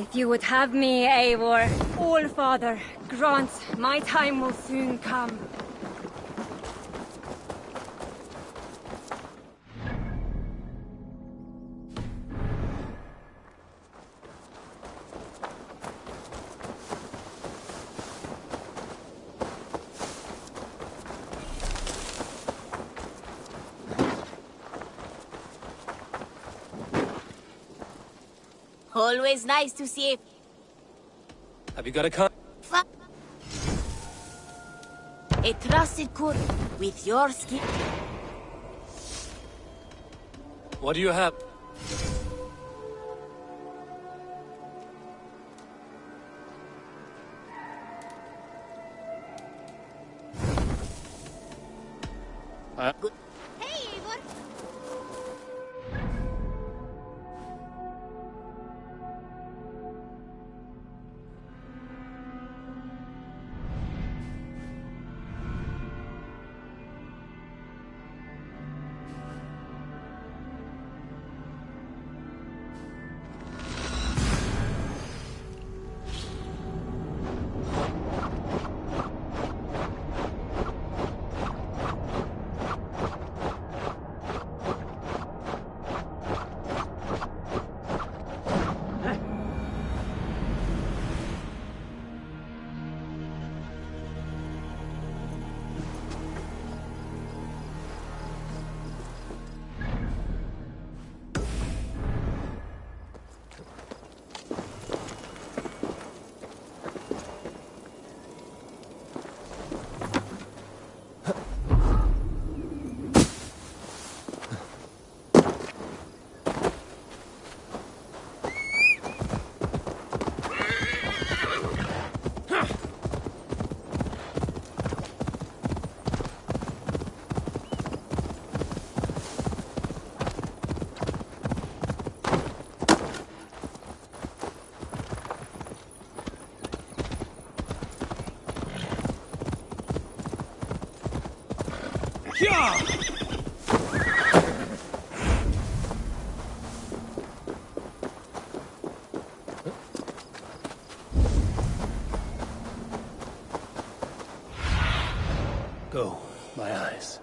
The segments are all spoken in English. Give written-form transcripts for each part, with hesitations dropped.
If you would have me, Eivor, All-Father, grant my time will soon come. Always nice to see. Have you got a car? A trusted courier with your skin. What do you have? Good. Hey, Eivor. Go, my eyes.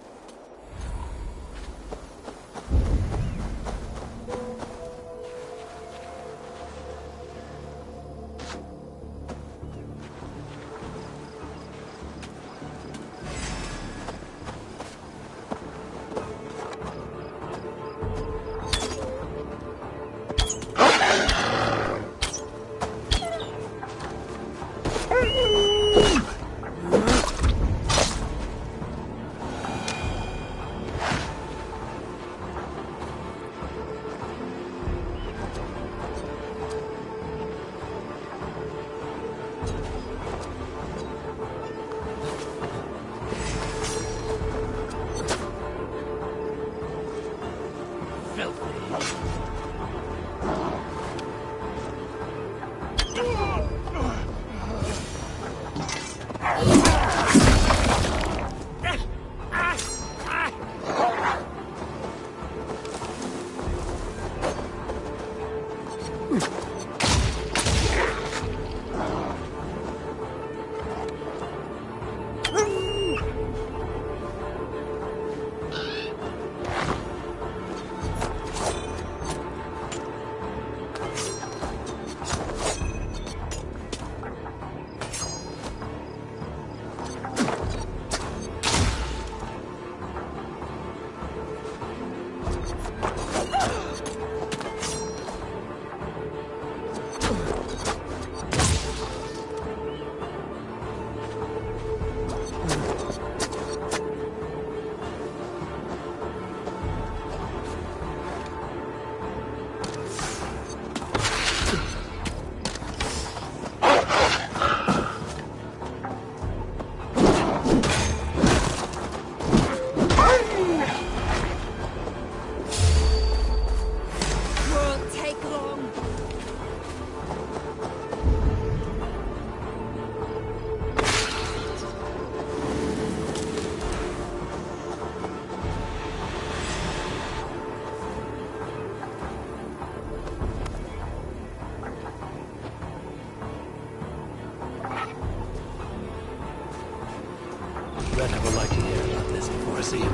I never like to hear about this before I see him.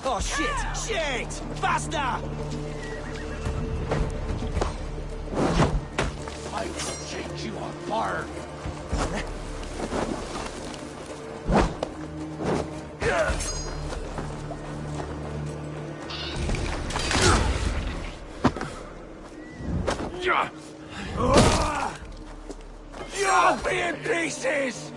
Oh shit! Shit! Faster! I will change you on fire. You'll be in pieces!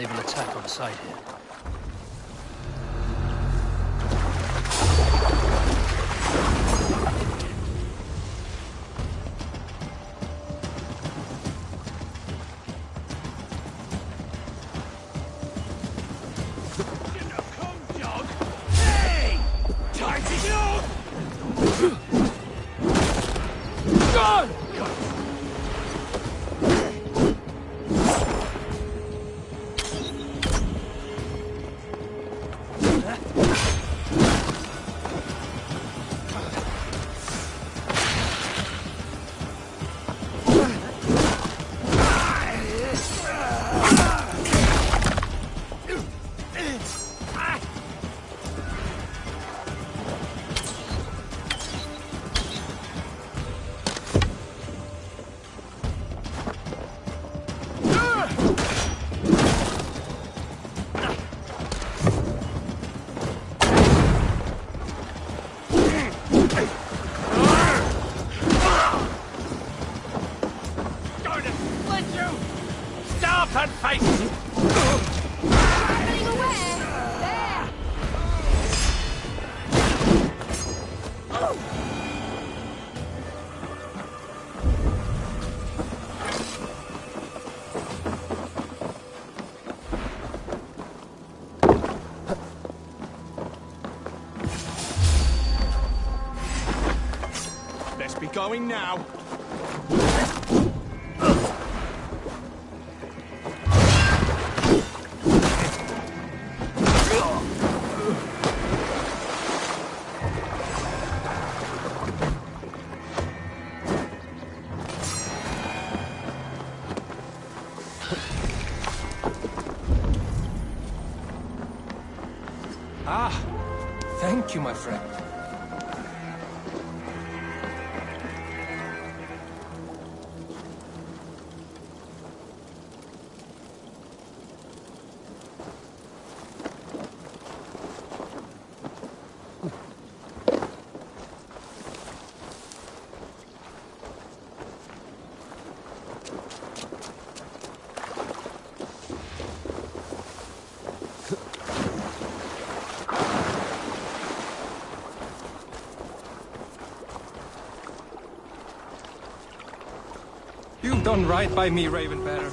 They will attack on sight here. Be going now. Ah, thank you, my friend. You've done right by me, Ravenbearer.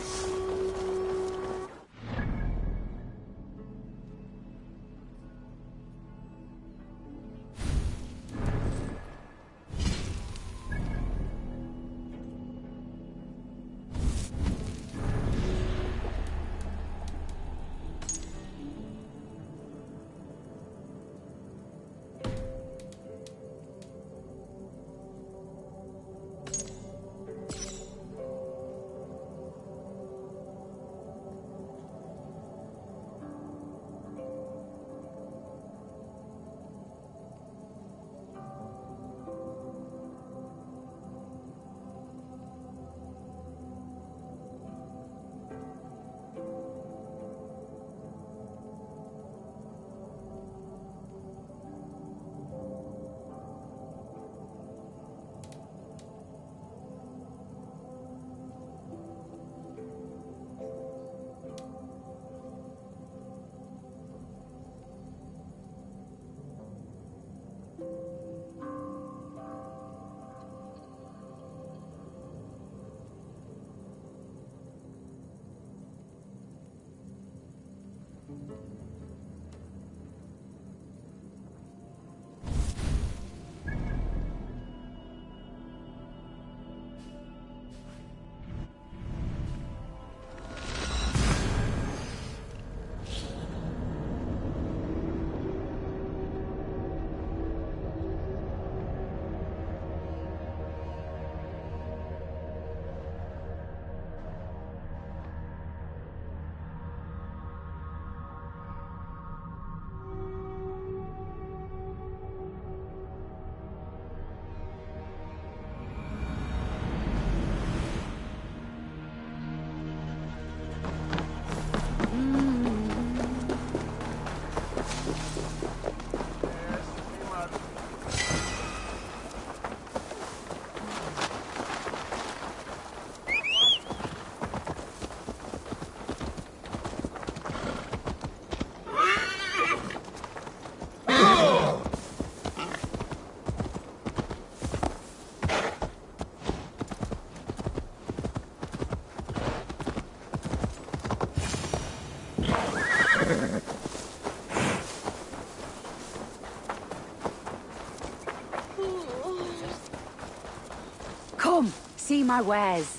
Come, see my wares.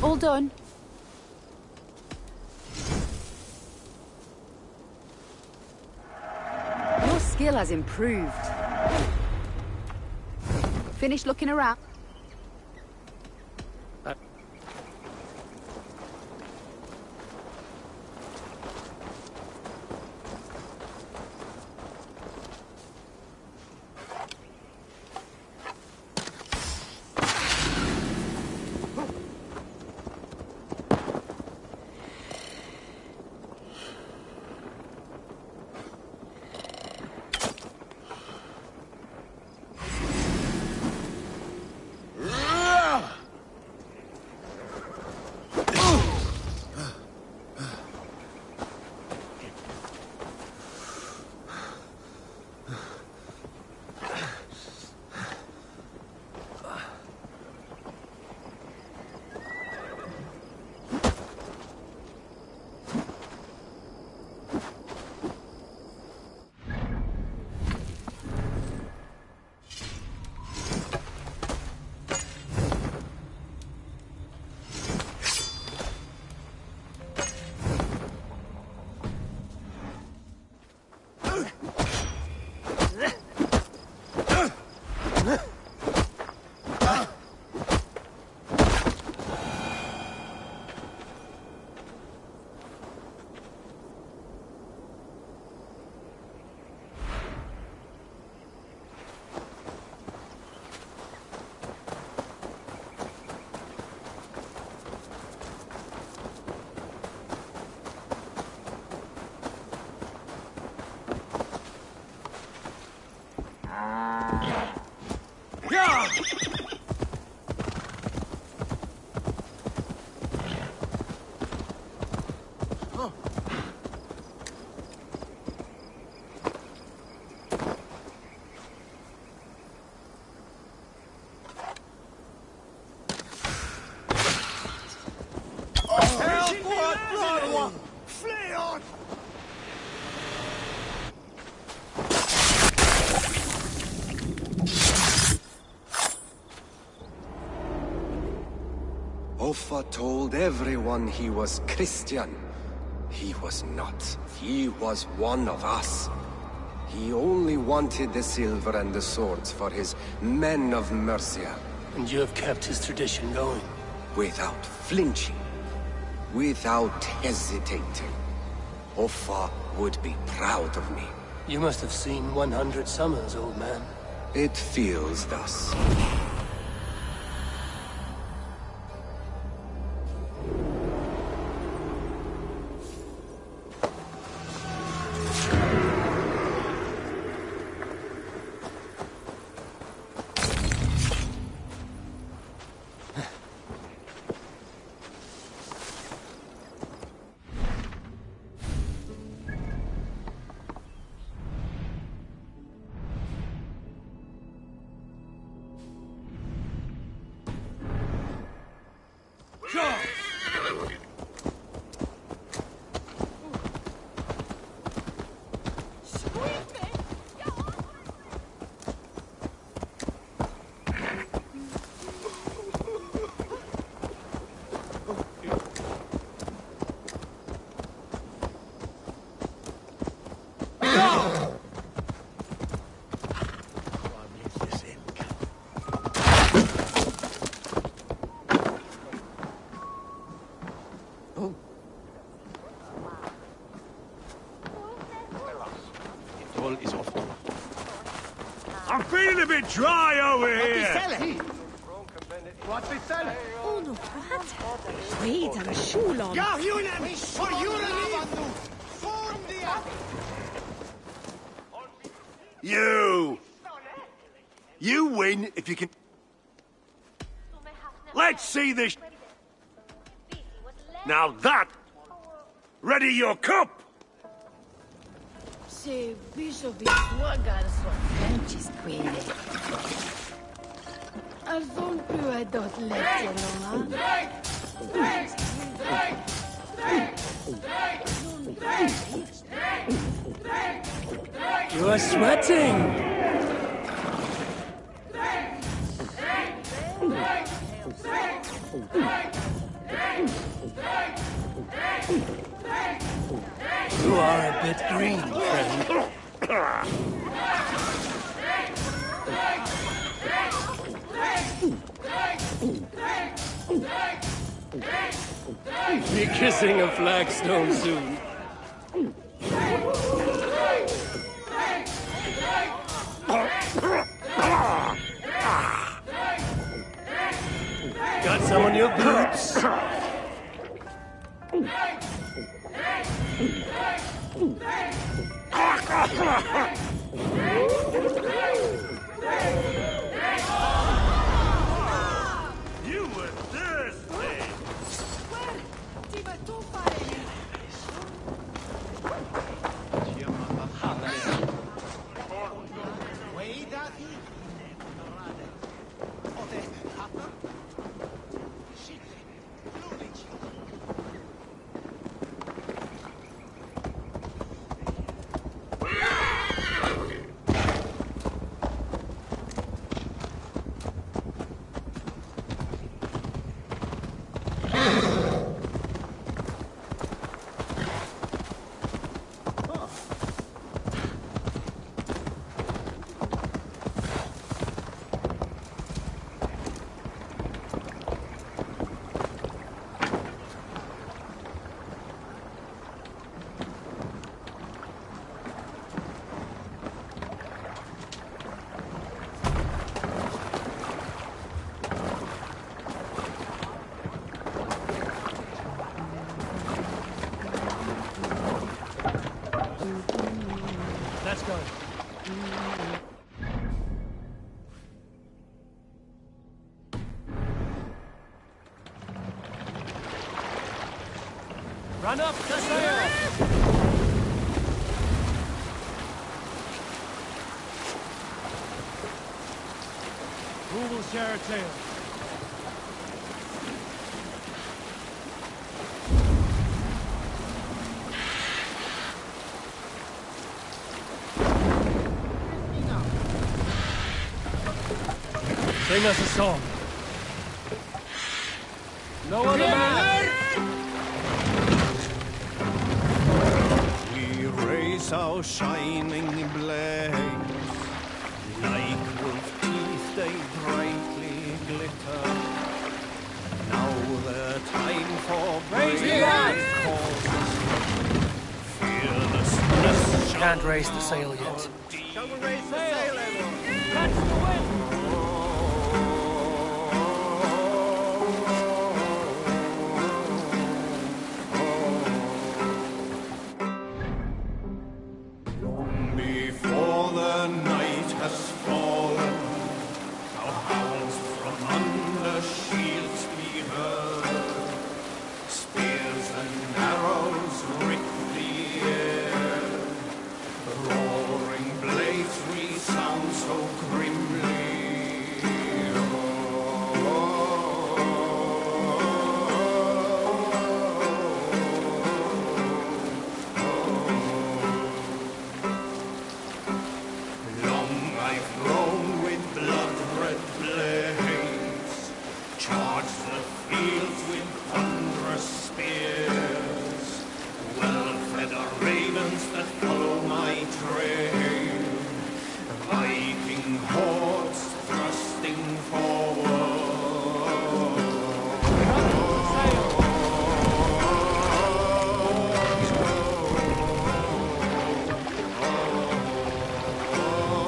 All done. Your skill has improved. Finished looking around? Offa told everyone he was Christian. He was not. He was one of us. He only wanted the silver and the swords for his men of Mercia. And you have kept his tradition going. Without flinching. Without hesitating. Offa would be proud of me. You must have seen 100 summers, old man. It feels thus. I'm feeling a bit dry over here. What they sell? Oh no, what? Wait, I'm Shulon. You win if you can. Let's see this. Now that. Ready your cup. Se bishop swagar Francis Queen. Arzon più ai dot letti, no? You are sweating! You are a bit green, friend. Be kissing a flagstone soon. Got some on your boots? You were thirsty! Let's go. Run up the sail! Who will share a tale? Sing us a song. No other man. We raise our shining blades, like wolf teeth they brightly glitter. Now the time for brave causes, fearlessness. Can't raise the sail yet. Shall we raise the sail, Eivor? Catch the wind! Before the night has fallen, our hounds from under shields be heard. Spears and arrows rip the air. The roaring blades resound so grimly. Long I've grown with blood-red blades, charged the fields with thunderous spears, well-fed are ravens that follow my trail, Viking hordes thrusting forward.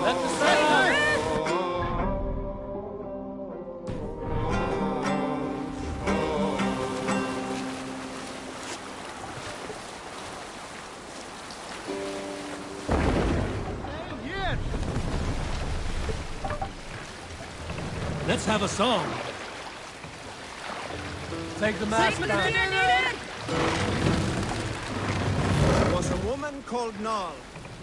Let the sail out! Let's have a song. Take the mask down. There was a woman called Nal,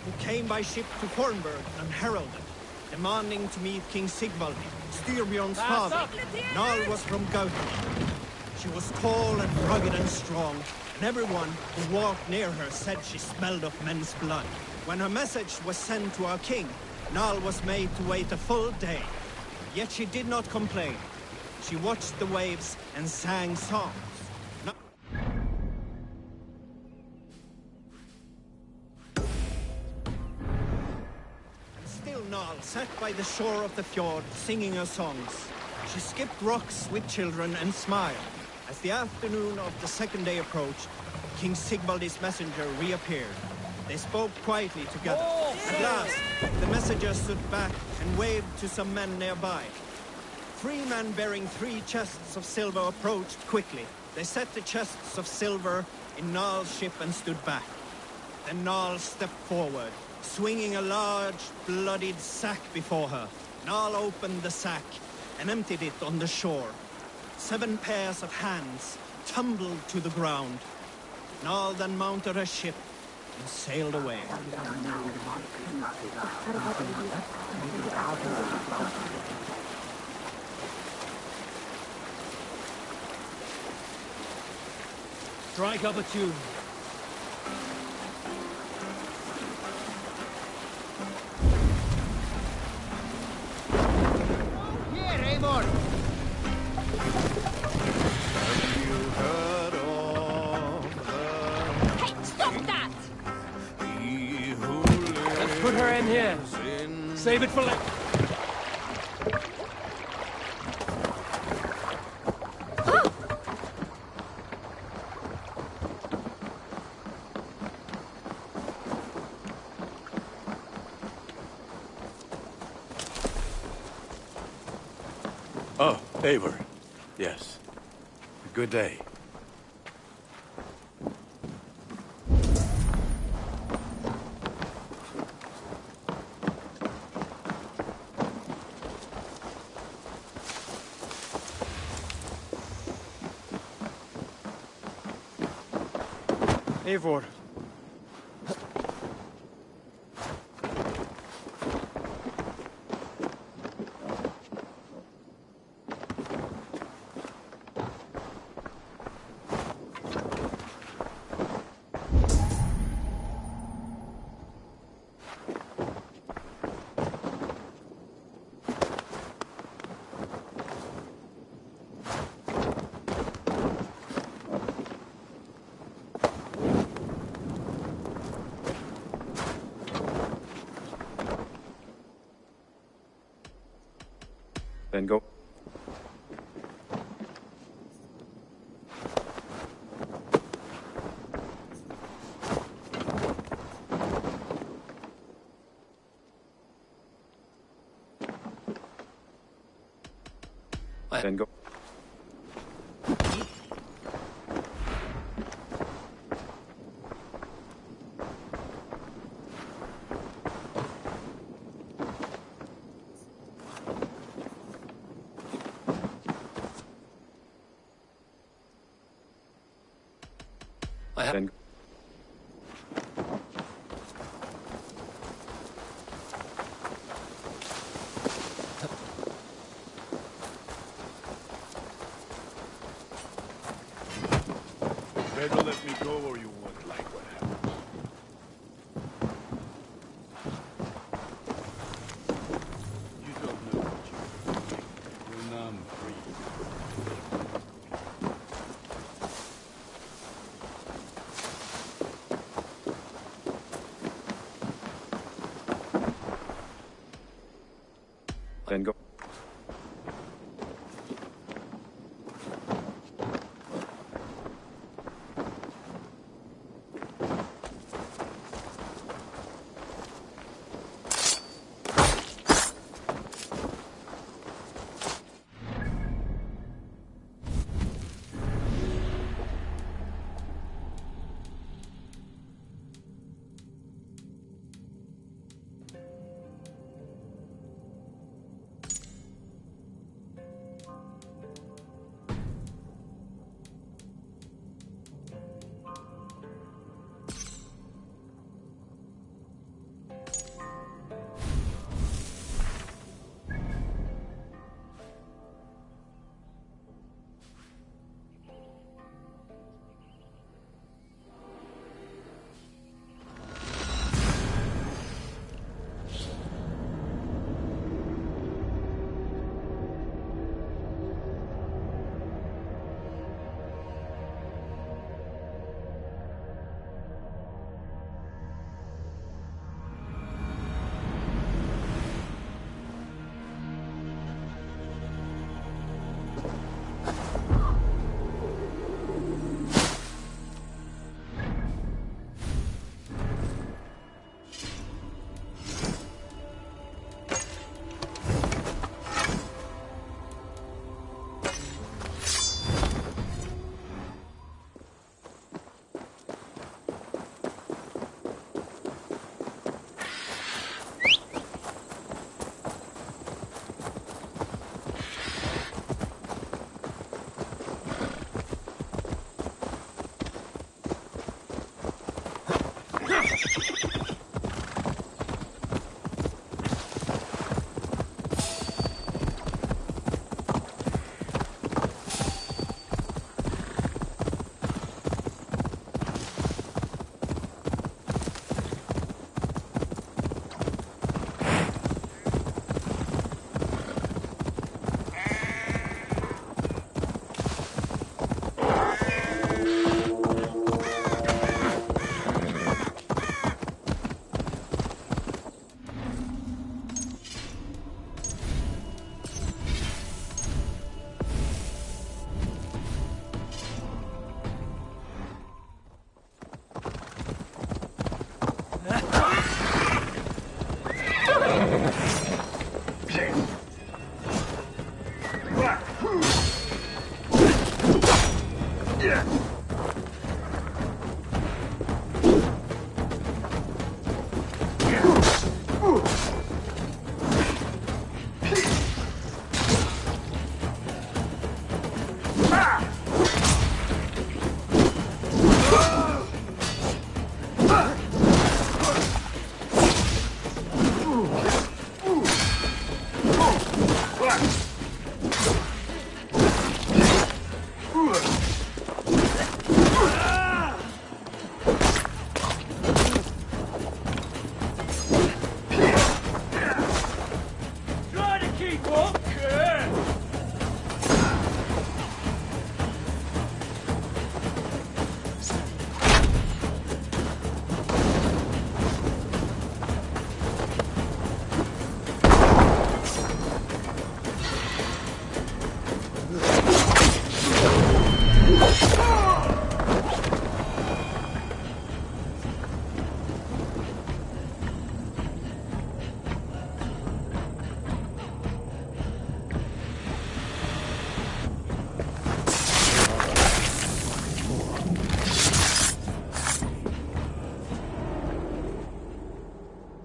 who came by ship to Fornburg and heralded, demanding to meet King Sigvald, Styrbjorn's father. Nal was from Gautland. She was tall and rugged and strong, and everyone who walked near her said she smelled of men's blood. When her message was sent to our king, Nal was made to wait a full day. Yet she did not complain. She watched the waves and sang songs. And still Nal sat by the shore of the fjord singing her songs. She skipped rocks with children and smiled. As the afternoon of the second day approached, King Sigvaldi's messenger reappeared. They spoke quietly together. At last, the messenger stood back and waved to some men nearby. 3 men bearing 3 chests of silver approached quickly. They set the chests of silver in Nal's ship and stood back. Then Nal stepped forward, swinging a large, bloodied sack before her. Nal opened the sack and emptied it on the shore. 7 pairs of hands tumbled to the ground. Nal then mounted her ship and sailed away. Strike up a tune. Here, Eivor! Hey, stop that! Let's put her in here. Save it for later. Oh, Eivor. Yes. Good day. Eivor. Then go. Then go. Then Better let me go or you won't like what happens. You don't know what you're doing. You're now free. Then go.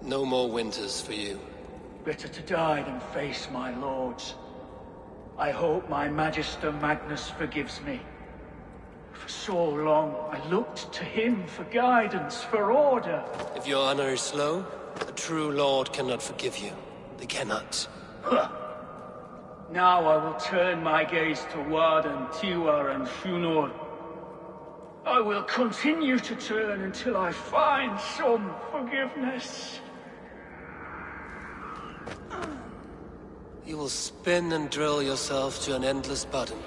No more winters for you. Better to die than face my lords. I hope my Magister Magnus forgives me. For so long, I looked to him for guidance, for order. If your honor is slow, a true lord cannot forgive you. They cannot. Now I will turn my gaze to Warden, Tiwar, and Shunor. I will continue to turn until I find some forgiveness. You will spin and drill yourself to an endless button.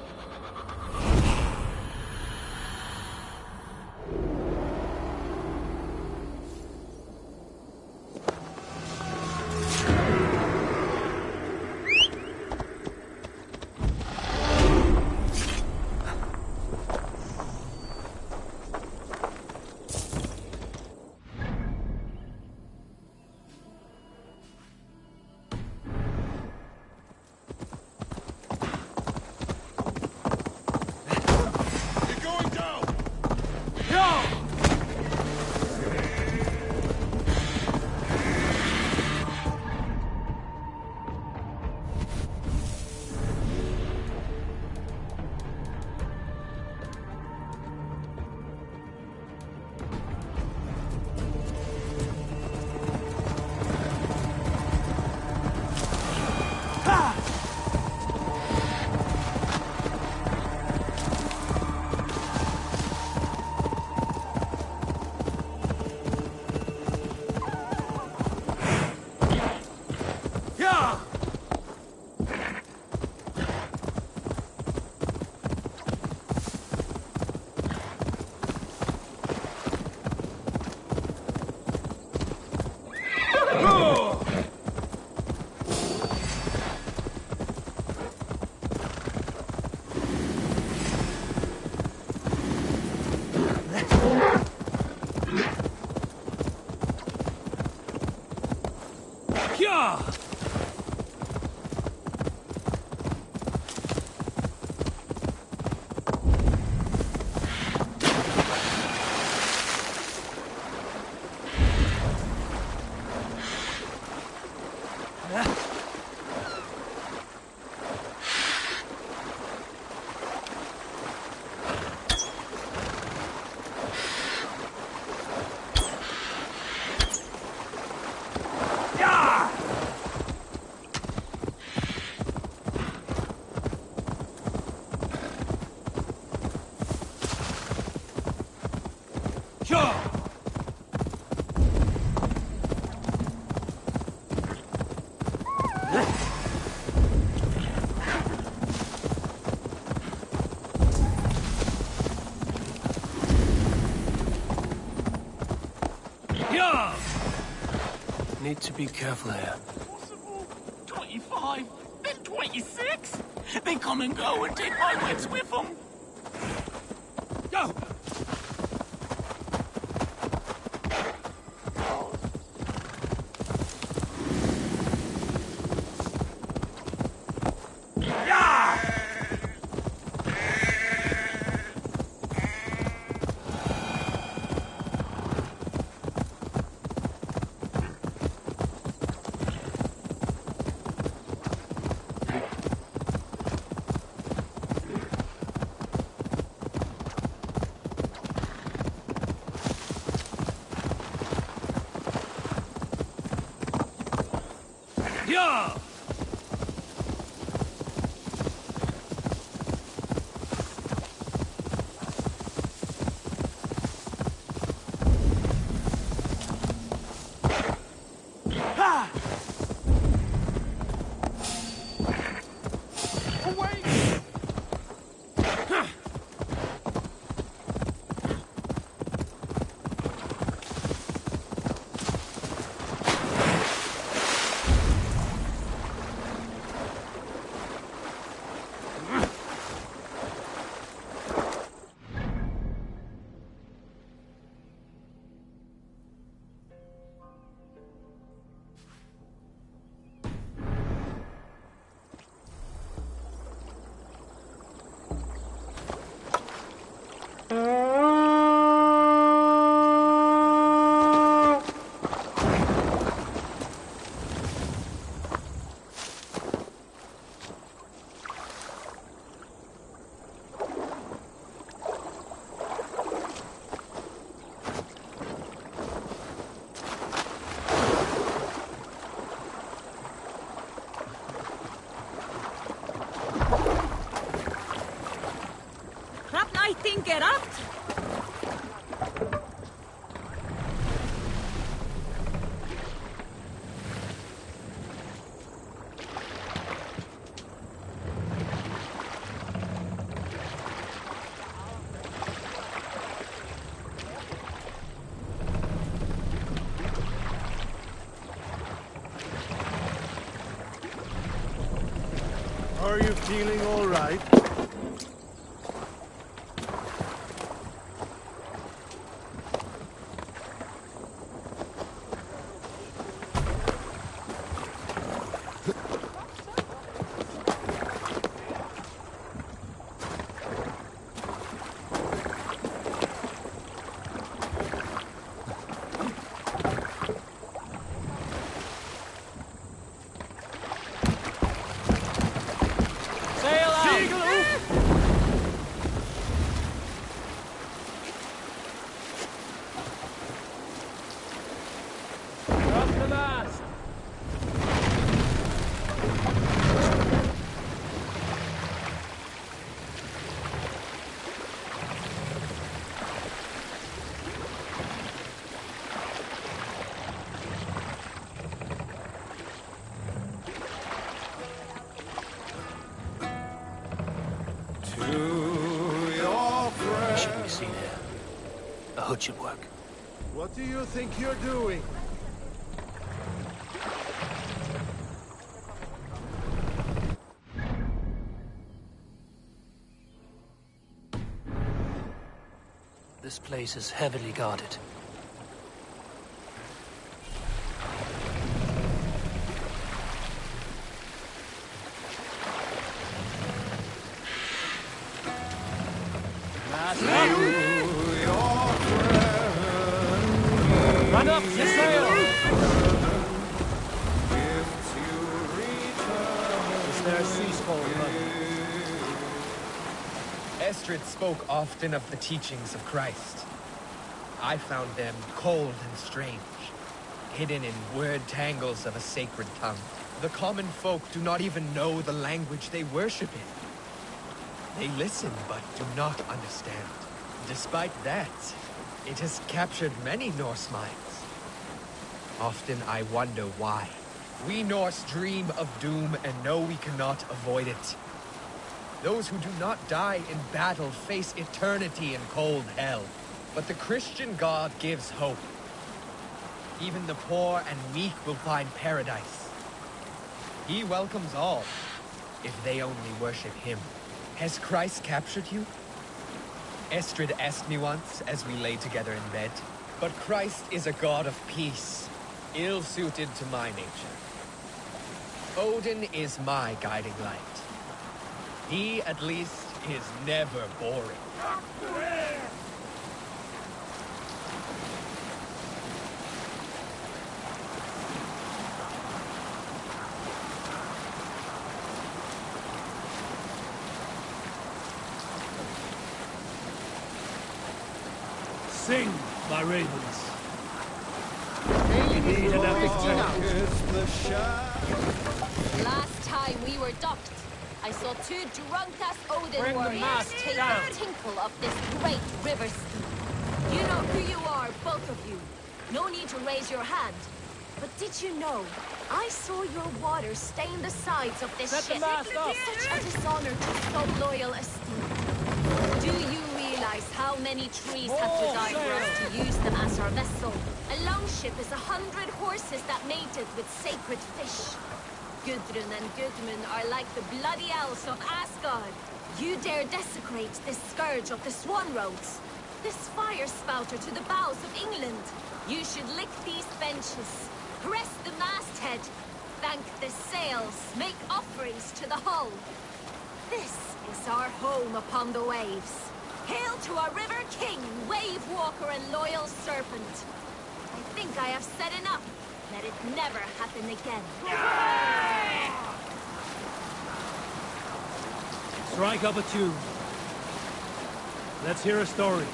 Need to be careful here. 25, then 26. They come and go and take my wits with them. Go! I think it up. Are you feeling all right? Shouldn't be seen here. A hood should work. What do you think you're doing? This place is heavily guarded. Run up the sail! Is there a sea scroll? Estrid spoke often of the teachings of Christ. I found them cold and strange, hidden in word tangles of a sacred tongue. The common folk do not even know the language they worship in. They listen but do not understand. Despite that, it has captured many Norse minds. Often I wonder why. We Norse dream of doom and know we cannot avoid it. Those who do not die in battle face eternity in cold hell. But the Christian God gives hope. Even the poor and meek will find paradise. He welcomes all, if they only worship him. Has Christ captured you? Estrid asked me once as we lay together in bed. But Christ is a God of peace, ill-suited to my nature. Odin is my guiding light. He, at least, is never boring. Sing, my ravens. Last time we were docked, I saw two drunk-ass Odin Bring the warriors mast take down. the tinkle of this great river steed. You know who you are, both of you. No need to raise your hand. But did you know, I saw your water stain the sides of this Set the ship. mast up. Such a dishonor to so loyal a steed. Do you realize how many trees have to die for us to use them as our vessel? A longship is 100 horses that mated with sacred fish. Gudrun and Gudmund are like the bloody elves of Asgard. You dare desecrate this scourge of the Swan Roads, this fire spouter to the bows of England. You should lick these benches, press the masthead, thank the sails, make offerings to the hull. This is our home upon the waves. Hail to our river king, wave walker and loyal serpent. I think I have said enough. Let it never happen again. Strike up a tune. Let's hear a story.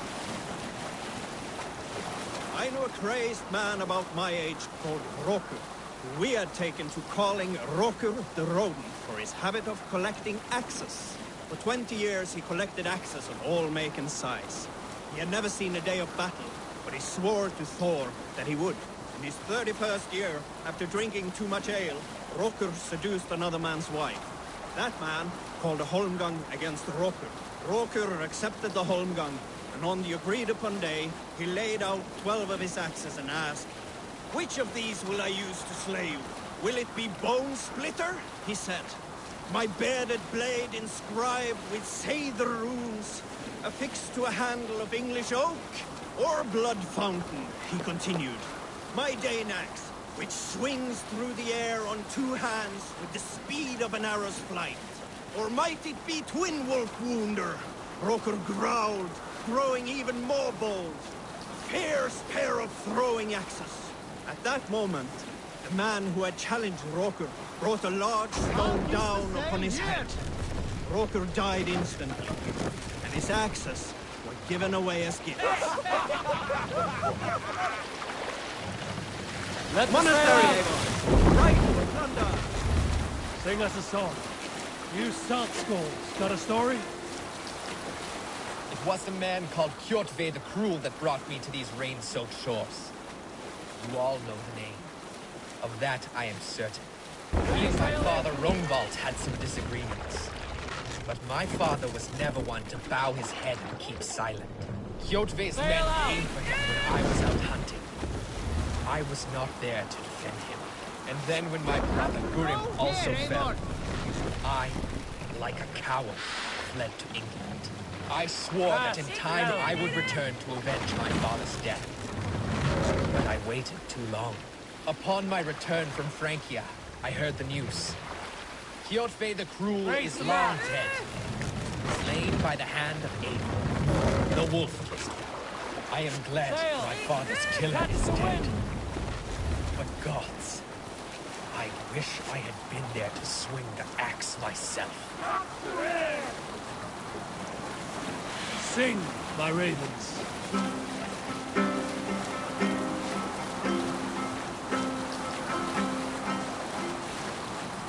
I knew a crazed man about my age called Rokur, who we had taken to calling Rokur the Rodent for his habit of collecting axes. For 20 years he collected axes of all make and size. He had never seen a day of battle, but he swore to Thor that he would. In his 31st year, after drinking too much ale, Rokur seduced another man's wife. That man called a holmgang against Rokur. Rokur accepted the holmgang, and on the agreed-upon day, he laid out 12 of his axes and asked, "Which of these will I use to slay you? Will it be Bone Splitter?" he said. "My bearded blade inscribed with Seidr runes, affixed to a handle of English oak? Or Blood Fountain?" he continued. "My Dane axe, which swings through the air on 2 hands with the speed of an arrow's flight. Or might it be Twin Wolf Wounder?" Rokur growled, growing even more bold. A fierce pair of throwing axes. At that moment, the man who had challenged Rokur brought a large stone down upon his head. Rokur died instantly, and his axes were given away as gifts. Let's Monastery, right for thunder! Sing us a song. You salt skulls, got a story? It was a man called Kjotve the Cruel that brought me to these rain-soaked shores. You all know the name. Of that I am certain. He and my father Rongvald had some disagreements. But my father was never one to bow his head and keep silent. Kjotve's men came for him when I was out hunting. I was not there to defend him. And then when my brother Gurim also fell, I, like a coward, fled to England. I swore that in time I would return to avenge my father's death. But I waited too long. Upon my return from Francia, I heard the news. Kjotve the Cruel is long dead, slain by the hand of Eivor, the Wolf Kissed. I am glad my father's killer is dead. But gods, I wish I had been there to swing the axe myself. Sing, my ravens.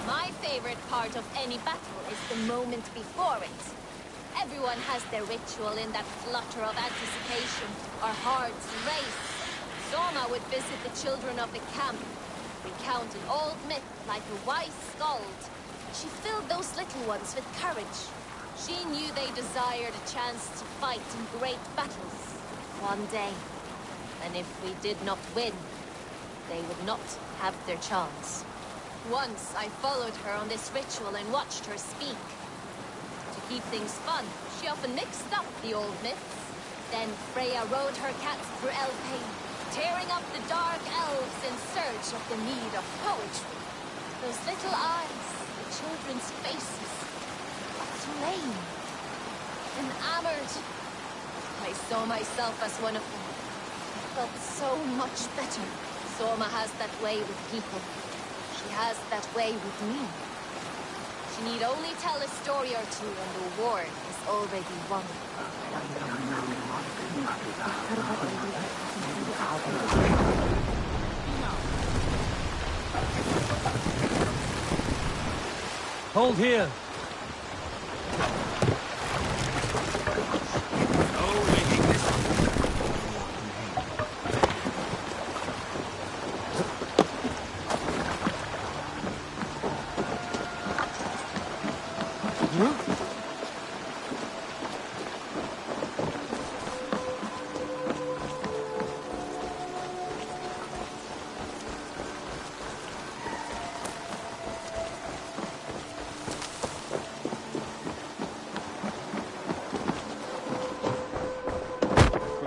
My favorite part of any battle is the moment before it. Everyone has their ritual in that flutter of anticipation. Our hearts race. Soma would visit the children of the camp, recount an old myth like a wise skald. She filled those little ones with courage. She knew they desired a chance to fight in great battles one day. And if we did not win, they would not have their chance. Once I followed her on this ritual and watched her speak. To keep things fun, she often mixed up the old myths. Then Freya rode her cats through Elfheim, tearing up the dark elves in search of the need of poetry. Those little eyes, the children's faces, flame, enamored. I saw myself as one of them. I felt so much better. Soma has that way with people. She has that way with me. She need only tell a story or two and the war is already won. Hold here.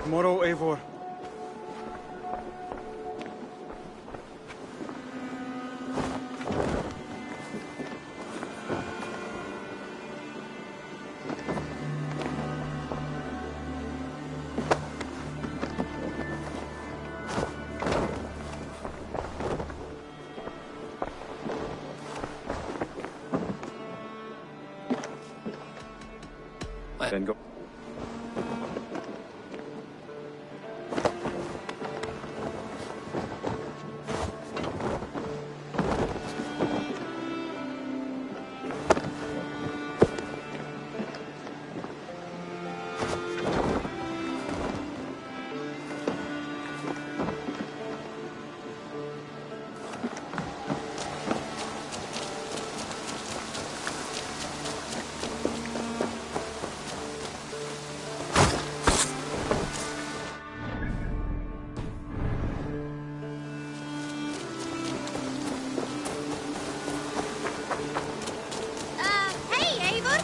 Tomorrow, Eivor. Then go. Hey, Eivor!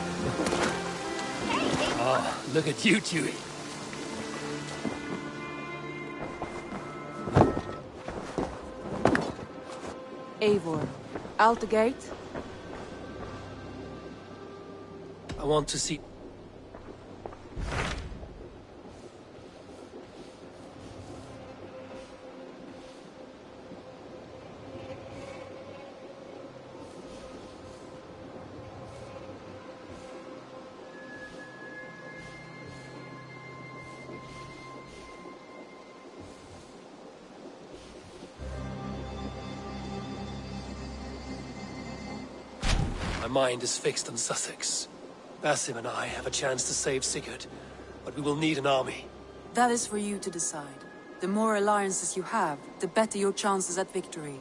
Oh, look at you, Chewie. Eivor, out the gate? I want to see... My mind is fixed on Sussex. Basim and I have a chance to save Sigurd, but we will need an army. That is for you to decide. The more alliances you have, the better your chances at victory.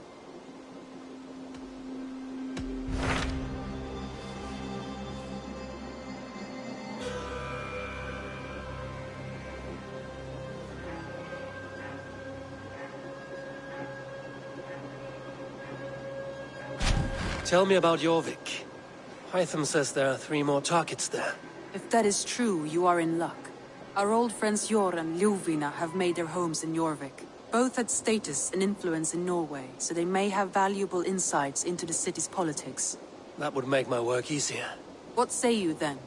Tell me about Jorvik. Hytham says there are 3 more targets there. If that is true, you are in luck. Our old friends Jor and Ljuvina have made their homes in Jorvik. Both had status and influence in Norway, so they may have valuable insights into the city's politics. That would make my work easier. What say you then?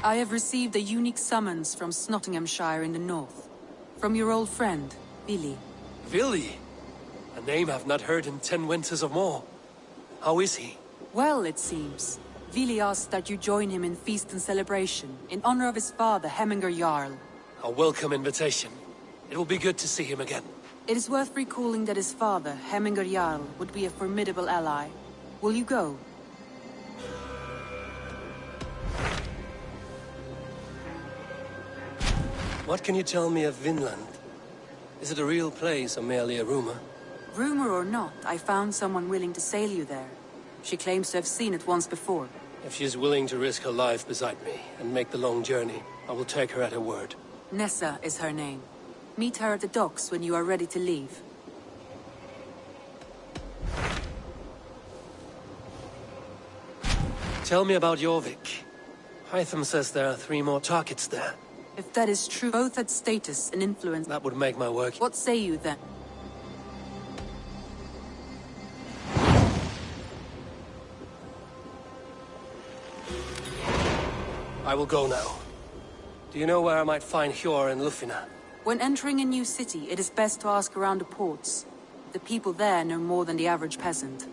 I have received a unique summons from Nottinghamshire in the north. From your old friend, Vili. Vili? A name I've not heard in 10 winters or more. How is he? Well, it seems. Vili asked that you join him in feast and celebration, in honor of his father, Hemminger Jarl. A welcome invitation. It will be good to see him again. It is worth recalling that his father, Hemminger Jarl, would be a formidable ally. Will you go? What can you tell me of Vinland? Is it a real place or merely a rumor? Rumor or not, I found someone willing to sail you there. She claims to have seen it once before. If she is willing to risk her life beside me and make the long journey, I will take her at her word. Nessa is her name. Meet her at the docks when you are ready to leave. Tell me about Jorvik. Hytham says there are 3 more targets there. If that is true, both had status and influence. That would make my work... What say you then? I will go now. Do you know where I might find Hjor and Lufina? When entering a new city, it is best to ask around the ports. The people there know more than the average peasant.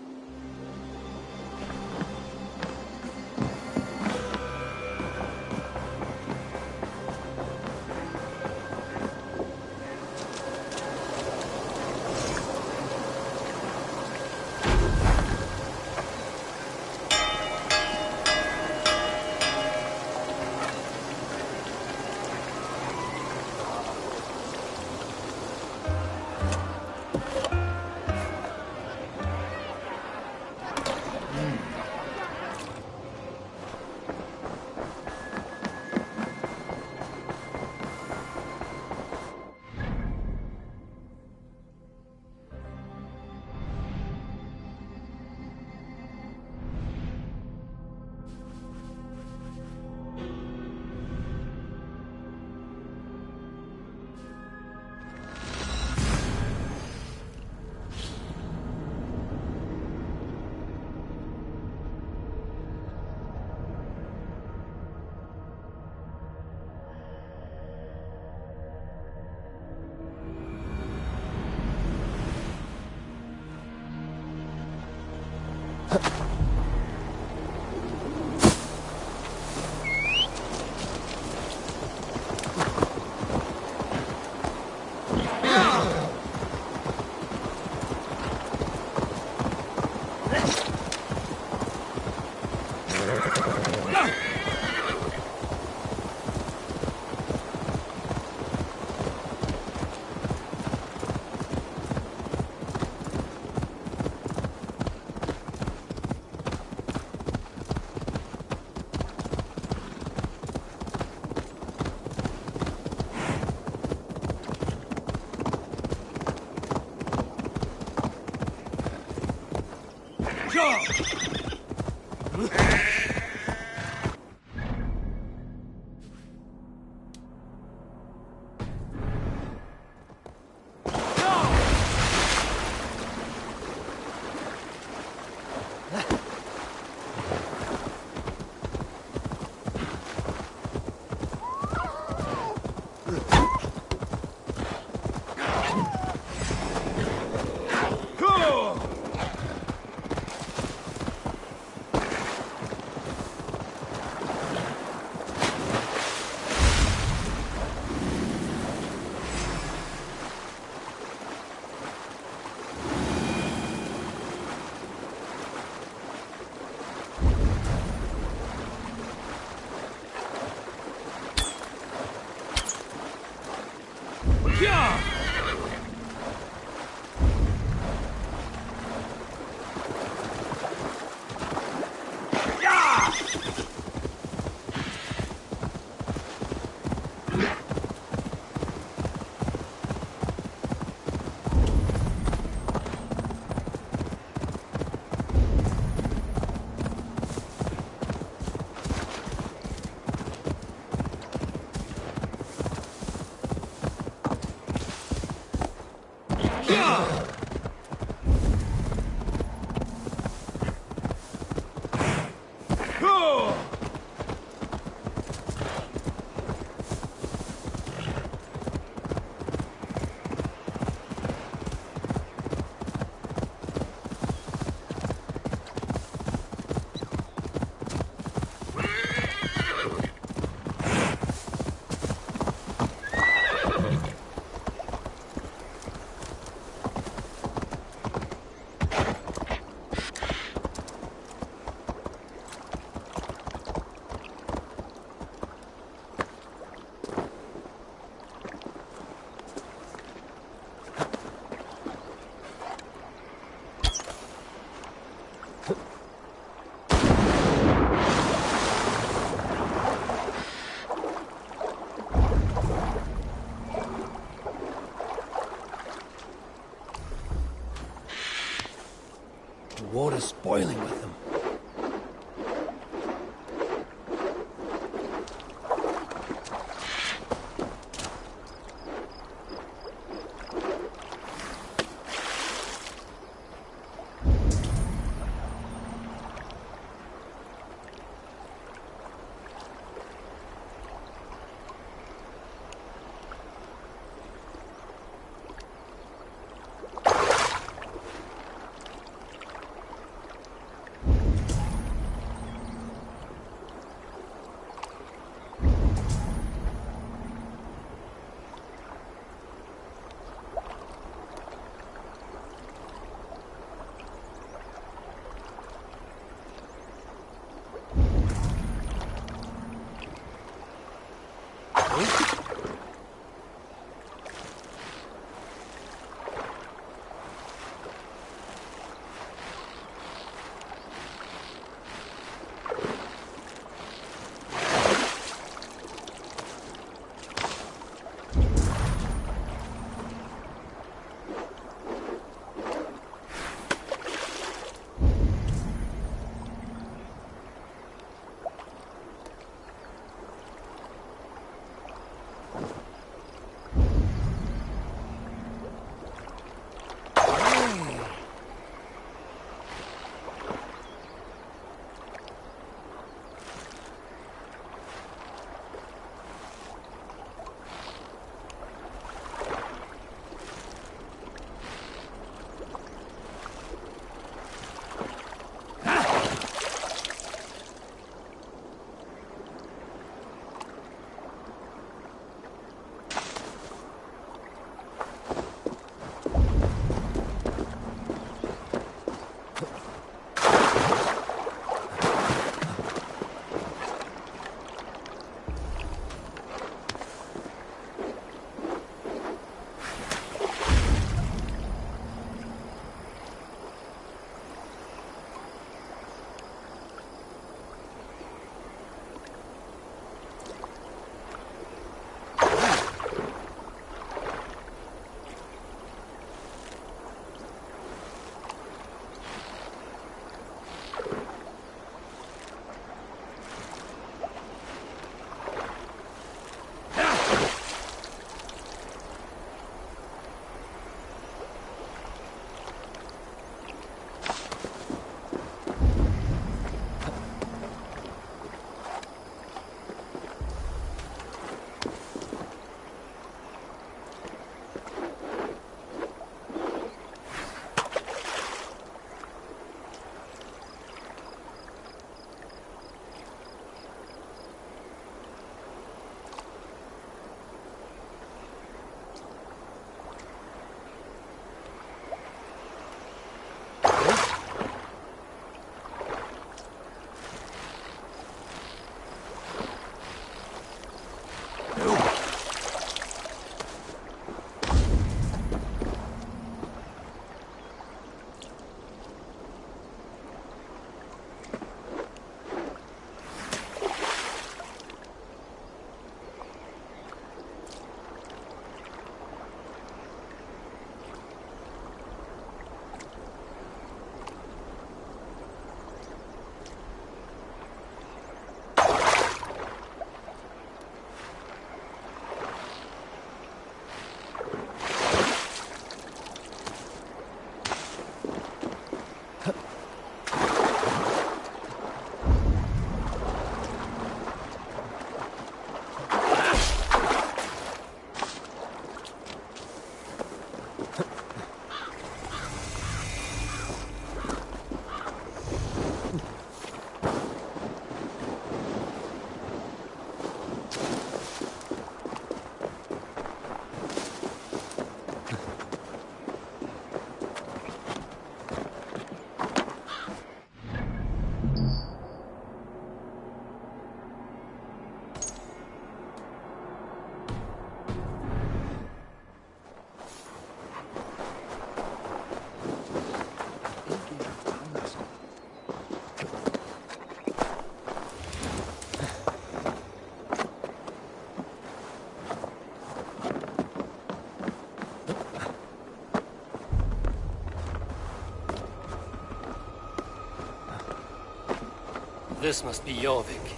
This must be Jorvik.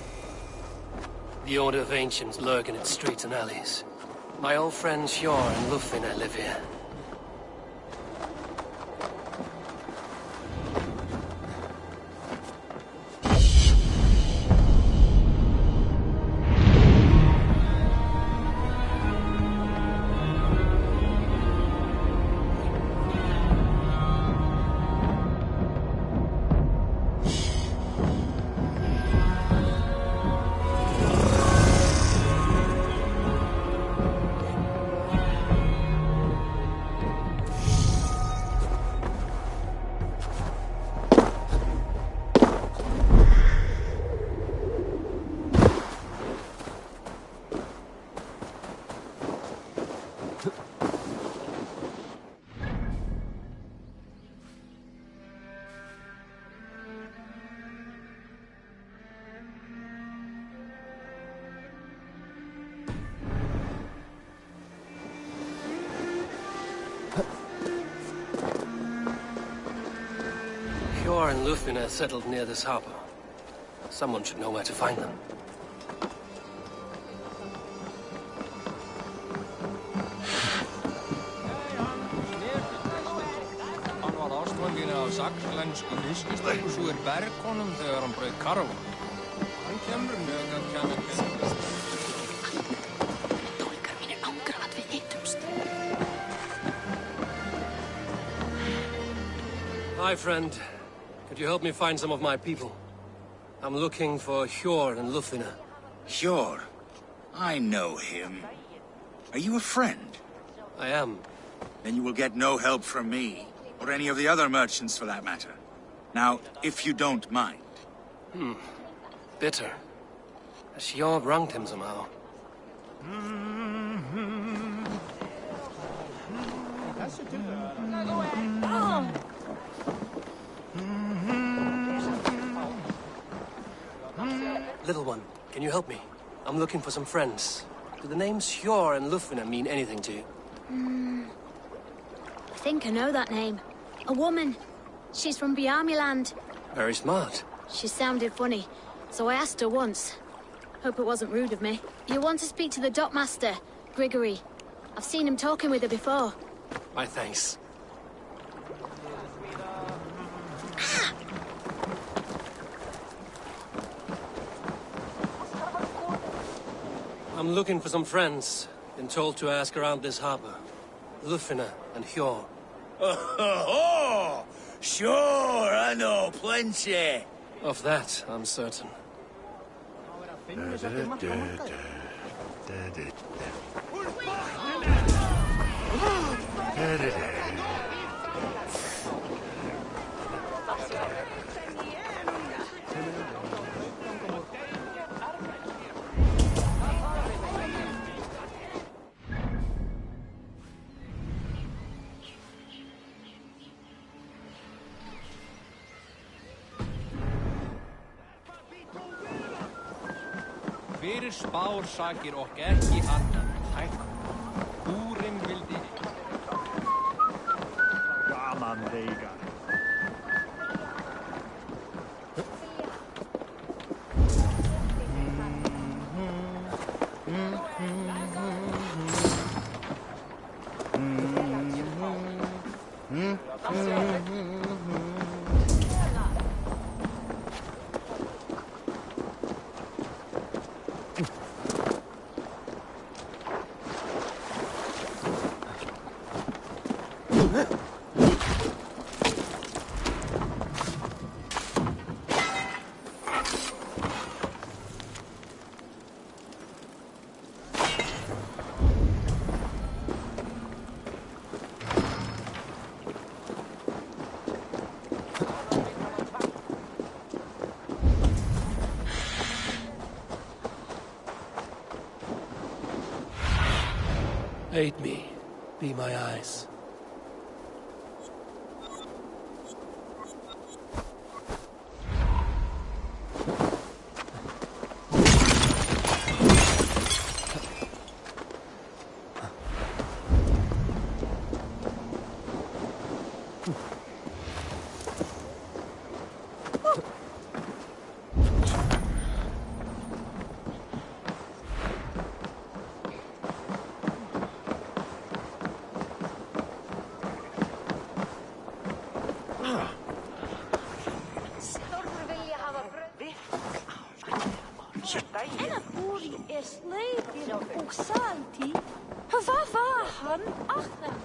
The Order of Ancients lurk in its streets and alleys. My old friends Hjor and Lufvina live here. Hjor and Lufvina settled near this harbor. Someone should know where to find them. Hann var ástfanginn af saxlensku fiskistokkusúr bergkonum þegar hann braut karfa. Hann kemur nögan kemur. Tolkar mínir angra að við hittumst. Hi, friend. Could you help me find some of my people? I'm looking for Hjor and Lufvina. Hjor? I know him. Are you a friend? I am. Then you will get no help from me, or any of the other merchants for that matter. Now, if you don't mind. Bitter. Has Hjor wronged him somehow? Little one, can you help me? I'm looking for some friends. Do the names Hjor and Lufvina mean anything to you? I think I know that name. A woman. She's from Biamiland. Very smart. She sounded funny, so I asked her once. Hope it wasn't rude of me. You want to speak to the dockmaster, Grigory. I've seen him talking with her before. My thanks. I'm looking for some friends. Been told to ask around this harbor. Lufvina and Hjor. Oh, sure, I know plenty. Of that, I'm certain. Fyrir spár sakir okk ekki annan hækkum. Úrin vildi... Gaman veigar. Aid me. Be my eyes. أنا بوري إسليبي وصالتي ففاهن أخنا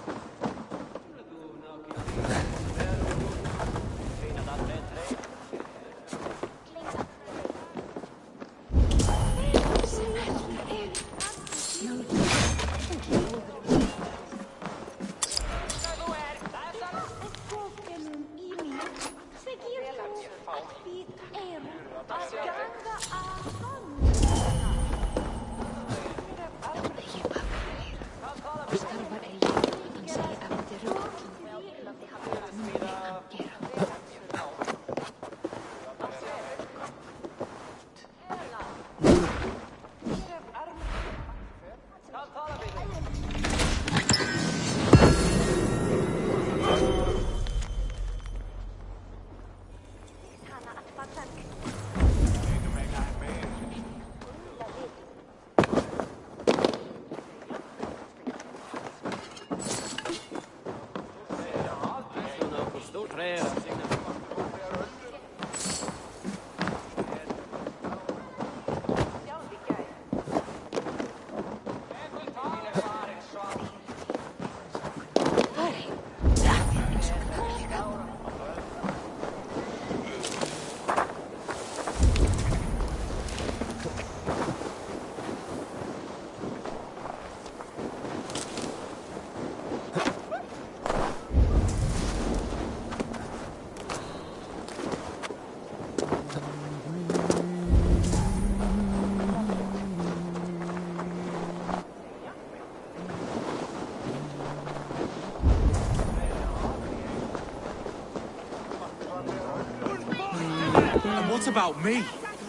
What about me?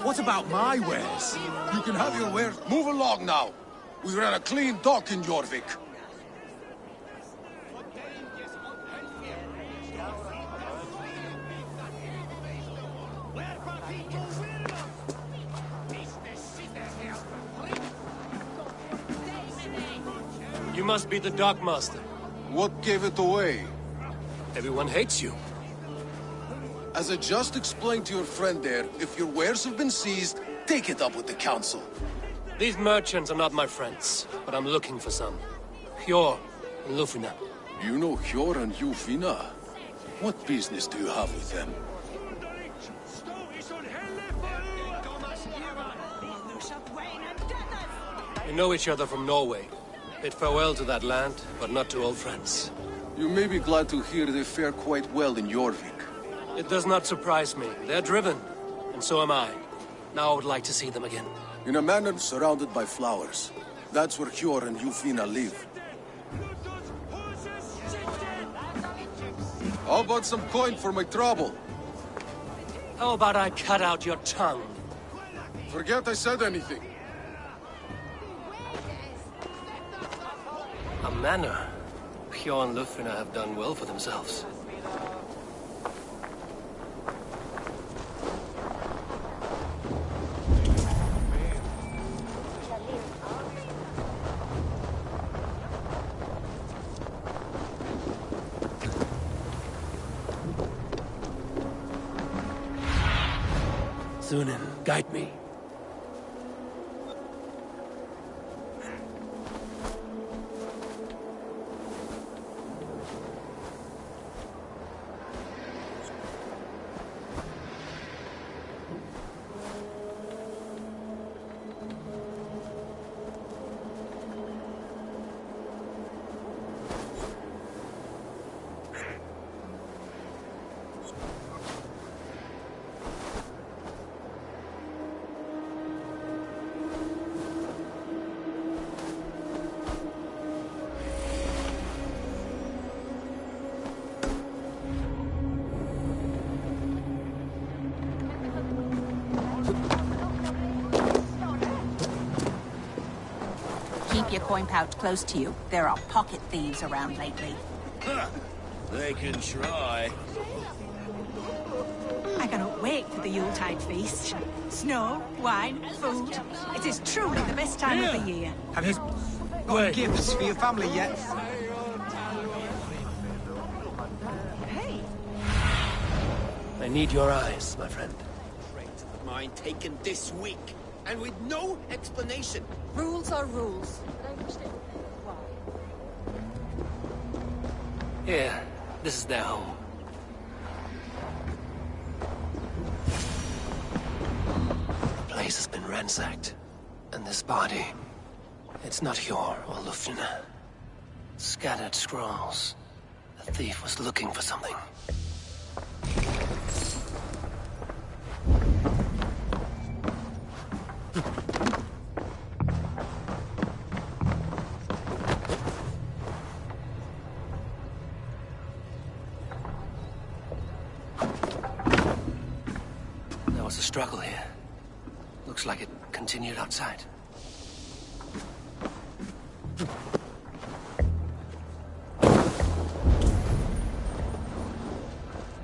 What about my wares? You can have your wares. Move along now. We ran a clean dock in Jorvik. You must be the dockmaster. What gave it away? Everyone hates you. As I just explained to your friend there, if your wares have been seized, take it up with the council. These merchants are not my friends, but I'm looking for some. Hjor and Lufina. You know Hjor and Lufina? What business do you have with them? We know each other from Norway. Bid farewell to that land, but not to old friends. You may be glad to hear they fare quite well in Jorvik. It does not surprise me. They're driven, and so am I. Now I would like to see them again. In a manor surrounded by flowers. That's where Hjor and Lufina live. How about some coin for my trouble? How about I cut out your tongue? Forget I said anything. A manor. Hjor and Lufina have done well for themselves. Sunan, guide me. Keep your coin pouch close to you. There are pocket thieves around lately. They can try. I cannot wait for the Yuletide feast. Snow, wine, food. It is truly the best time of the year. Have you got gifts for your family yet? Hey. I need your eyes, my friend. Mine taken this week. and with no explanation. Rules are rules. Here, this is their home. The place has been ransacked. And this body, it's not Hjor or Lufna. Scattered scrolls. The thief was looking for something. There was a struggle here. Looks like it continued outside.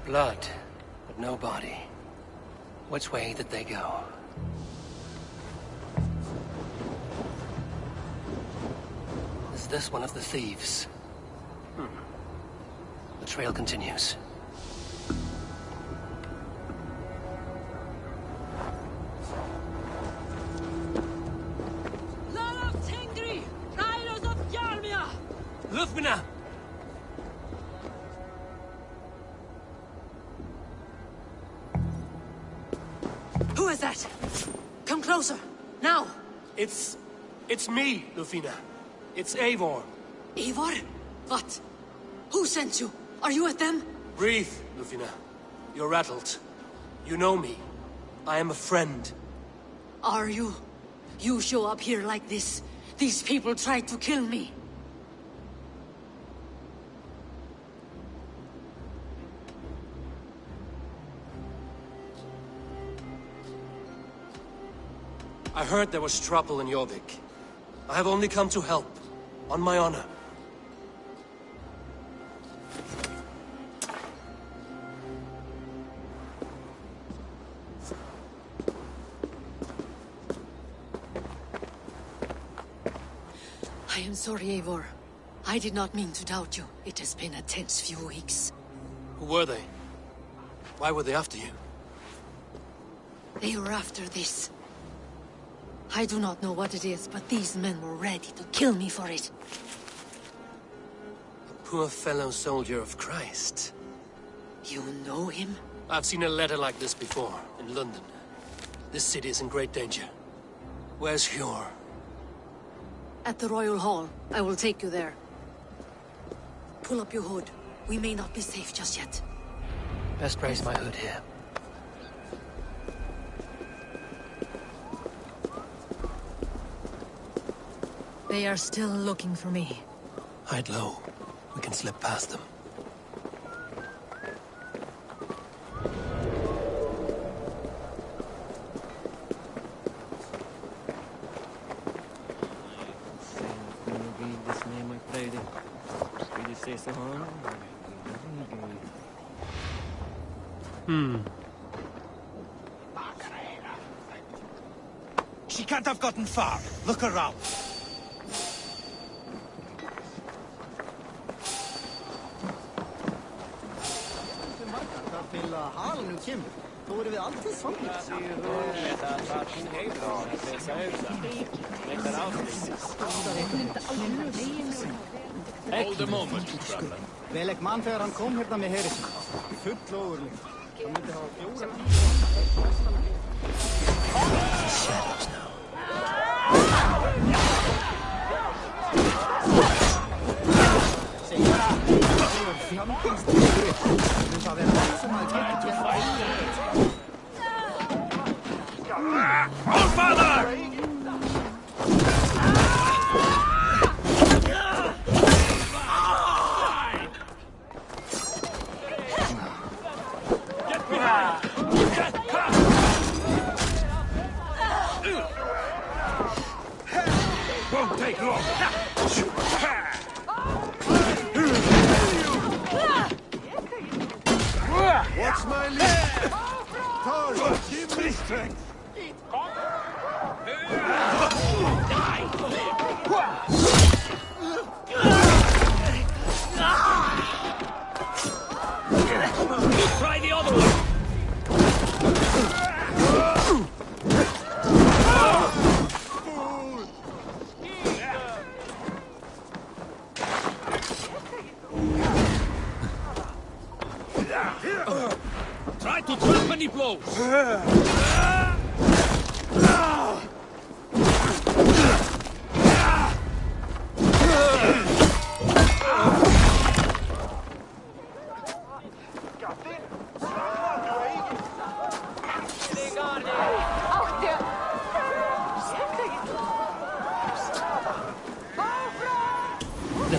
Blood, but no body. Which way did they go? Is this one of the thieves? The trail continues. Lufna! Who is that? Come closer, now! It's me, Lufina. It's Eivor. Eivor? What? Who sent you? Are you with them? Breathe, Lufina. You're rattled. You know me. I am a friend. Are you? You show up here like this. These people tried to kill me. I heard there was trouble in Jorvik. I have only come to help, on my honor. I am sorry, Eivor. I did not mean to doubt you. It has been a tense few weeks. Who were they? Why were they after you? They were after this. I do not know what it is, but these men were ready to kill me for it. A poor fellow soldier of Christ. You know him? I've seen a letter like this before, in London. This city is in great danger. Where's Hjor? At the Royal Hall. I will take you there. Pull up your hood. We may not be safe just yet. Best raise my hood here. They are still looking for me. Hide low. We can slip past them. She can't have gotten far. Look around. Hold a moment, traveler. Velek mann þegar hann kom hérna með herri sinni. Full og úrlegt. Hann myndi hafa 4 Shadows now. All father! Won't take long. What's my lead? Thor, give me strength. Try the other one.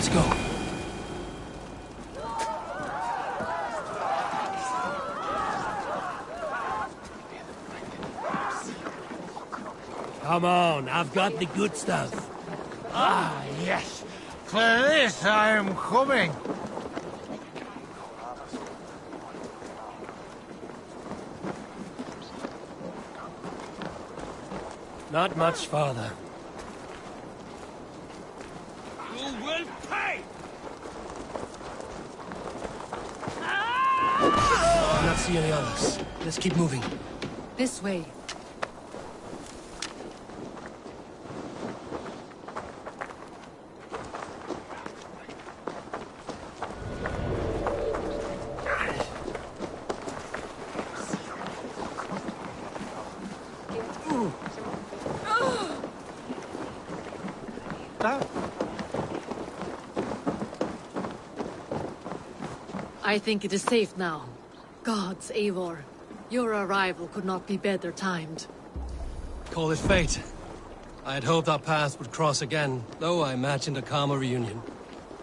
Let's go. Come on, I've got the good stuff. Ah, yes. For this I am coming. Not much farther. You will pay! I do not see any others. Let's keep moving. This way. I think it is safe now. Gods, Eivor. Your arrival could not be better timed. Call it fate. I had hoped our paths would cross again, though I imagined a calmer reunion.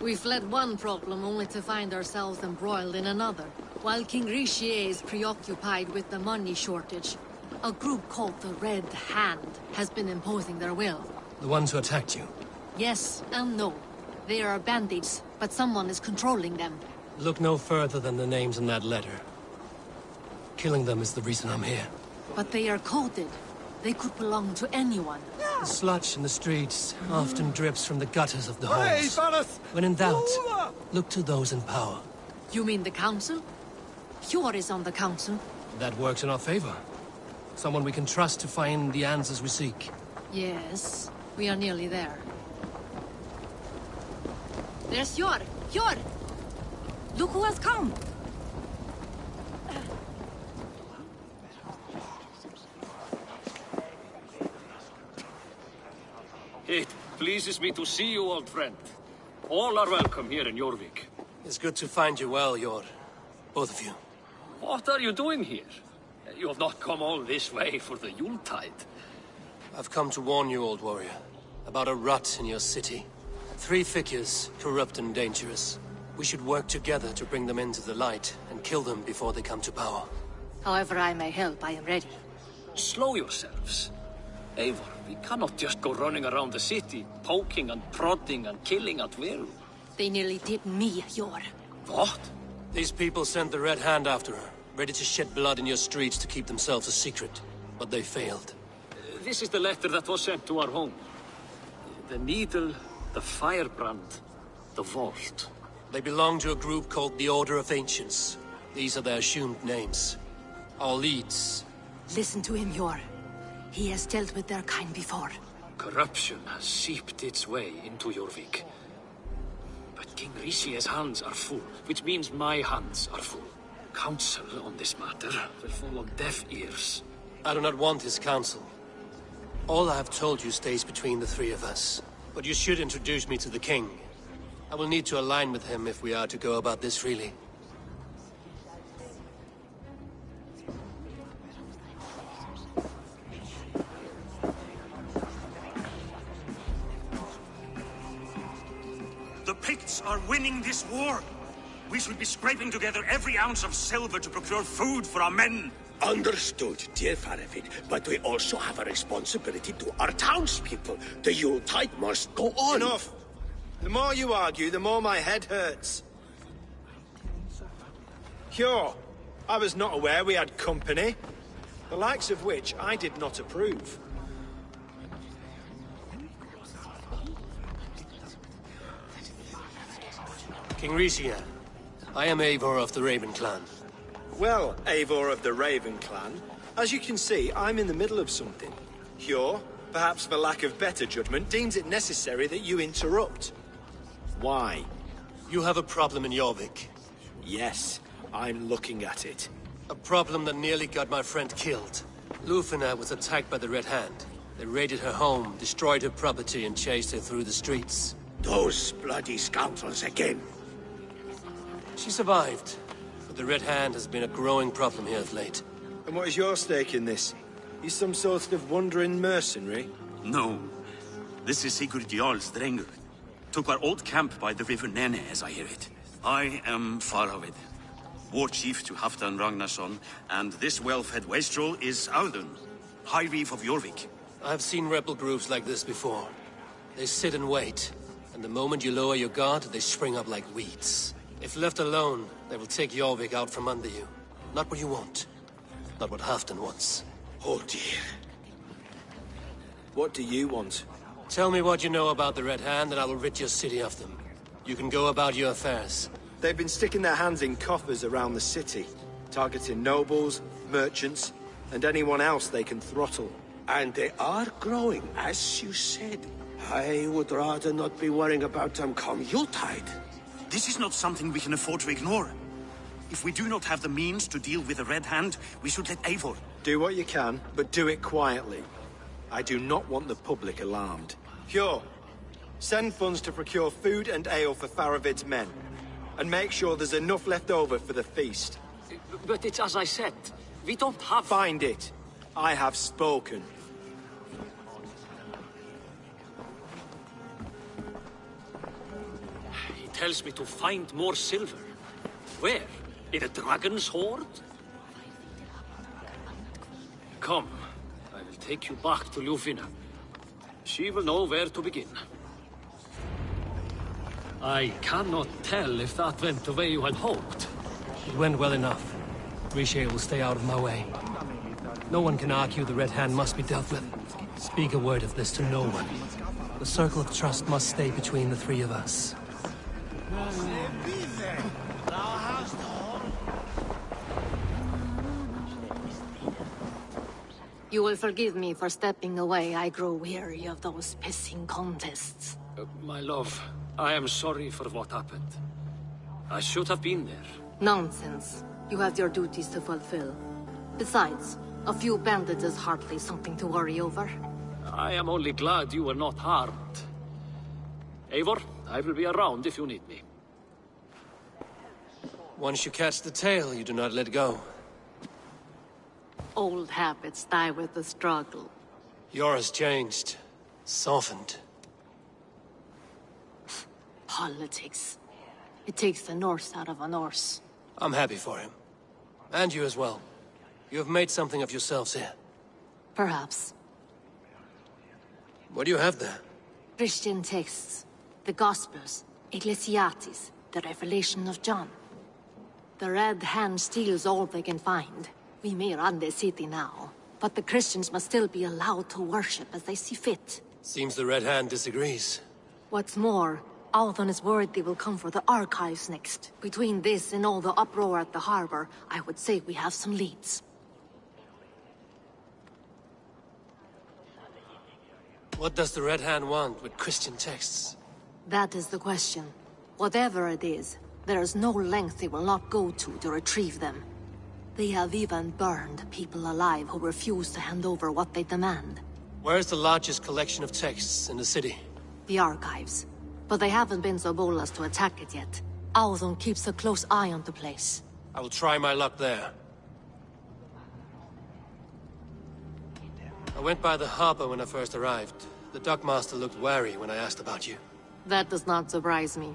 We fled one problem only to find ourselves embroiled in another. While King Richier is preoccupied with the money shortage, a group called the Red Hand has been imposing their will. The ones who attacked you? Yes and no. They are bandits, but someone is controlling them. Look no further than the names in that letter. Killing them is the reason I'm here. But they are coded. They could belong to anyone. The sludge in the streets often drips from the gutters of the halls. When in doubt, look to those in power. You mean the Council? Hjor is on the Council. That works in our favor. Someone we can trust to find the answers we seek. Yes, we are nearly there. There's Hjor! Hjor! Look who has come! It pleases me to see you, old friend. All are welcome here in Jorvik. It's good to find you well, Hjor. Both of you. What are you doing here? You have not come all this way for the Yuletide. I've come to warn you, old warrior, about a rot in your city. 3 figures, corrupt and dangerous. We should work together to bring them into the light and kill them before they come to power. However I may help, I am ready. Slow yourselves. Eivor, we cannot just go running around the city, poking and prodding and killing at will. They nearly did me, Hjor. What? These people sent the Red Hand after her, ready to shed blood in your streets to keep themselves a secret. But they failed. This is the letter that was sent to our home. The needle, the firebrand, the vault. They belong to a group called the Order of Ancients. These are their assumed names. Our leads. Listen to him, Hjor. He has dealt with their kind before. Corruption has seeped its way into Jorvik. But King Richier's hands are full, which means my hands are full. Counsel on this matter will fall on deaf ears. I do not want his counsel. All I have told you stays between the 3 of us. But you should introduce me to the king. I will need to align with him if we are to go about this freely. The Picts are winning this war. We should be scraping together every ounce of silver to procure food for our men. Understood, dear Faravid, but we also have a responsibility to our townspeople. The Yuletide must go on. Enough! The more you argue, the more my head hurts. Hjor, I was not aware we had company, the likes of which I did not approve. King Richier, I am Eivor of the Raven Clan. Well, Eivor of the Raven Clan, as you can see, I'm in the middle of something. Hjor, perhaps for lack of better judgment, deems it necessary that you interrupt. Why? You have a problem in Jorvik. Yes, I'm looking at it. A problem that nearly got my friend killed. Lufina was attacked by the Red Hand. They raided her home, destroyed her property, and chased her through the streets. Those bloody scoundrels again. She survived, but the Red Hand has been a growing problem here of late. And what is your stake in this? You some sort of wandering mercenary? No. This is Sigurd Jarl's Drengr. took our old camp by the river Nene, as I hear it. I am Faravid, war chief to Halfdan Ragnarsson, and this well-fed wastrel is Audun, High Reeve of Jorvik. I've seen rebel groups like this before. They sit and wait, and the moment you lower your guard, they spring up like weeds. If left alone, they will take Jorvik out from under you. Not what you want. Not what Halfdan wants. Oh dear. What do you want? Tell me what you know about the Red Hand, and I will rid your city of them. You can go about your affairs. They've been sticking their hands in coffers around the city, targeting nobles, merchants, and anyone else they can throttle. And they are growing, as you said. I would rather not be worrying about them come Yuletide. This is not something we can afford to ignore. If we do not have the means to deal with the Red Hand, we should let Eivor. Do what you can, but do it quietly. I do not want the public alarmed. Pure, send funds to procure food and ale for Faravid's men. And make sure there's enough left over for the feast. But it's as I said. We don't have... Find it. I have spoken. He tells me to find more silver. Where? In a dragon's hoard? Come. I will take you back to Ljufvina. She will know where to begin. I cannot tell if that went the way you had hoped. It went well enough. Grisha will stay out of my way. No one can argue the Red Hand must be dealt with. Speak a word of this to no one. The circle of trust must stay between the three of us. You will forgive me for stepping away. I grow weary of those pissing contests. My love, I am sorry for what happened. I should have been there. Nonsense. You have your duties to fulfill. Besides, a few bandits is hardly something to worry over. I am only glad you were not harmed. Eivor, I will be around if you need me. Once you catch the tail, you do not let go. Old habits die with the struggle. Yours changed. Softened. Politics. It takes the Norse out of a Norse. I'm happy for him. And you as well. You have made something of yourselves here. Perhaps. What do you have there? Christian texts. The Gospels. Ecclesiastes. The Revelation of John. The Red Hand steals all they can find. We may run the city now, but the Christians must still be allowed to worship as they see fit. Seems the Red Hand disagrees. What's more, Audun is worried they will come for the archives next. Between this and all the uproar at the harbor, I would say we have some leads. What does the Red Hand want with Christian texts? That is the question. Whatever it is, there is no length they will not go to retrieve them. They have even burned people alive who refuse to hand over what they demand. Where's the largest collection of texts in the city? The archives. But they haven't been so bold as to attack it yet. Audun keeps a close eye on the place. I will try my luck there. I went by the harbor when I first arrived. The dockmaster looked wary when I asked about you. That does not surprise me.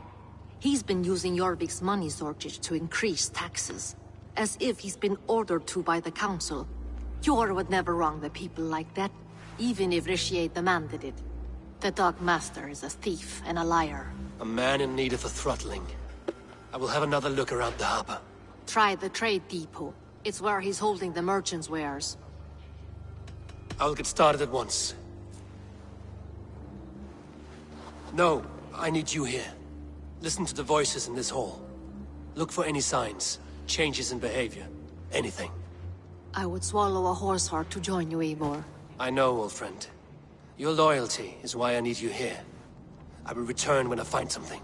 He's been using Jorvik's money shortage to increase taxes. As if he's been ordered to by the council. Jor would never wrong the people like that, even if Rishier demanded it. The Dockmaster is a thief and a liar. A man in need of a throttling. I will have another look around the harbor. Try the trade depot. It's where he's holding the merchants' wares. I will get started at once. No, I need you here. Listen to the voices in this hall. Look for any signs, changes in behavior, anything. I would swallow a horse heart to join you, Eivor. I know, old friend. Your loyalty is why I need you here. I will return when I find something.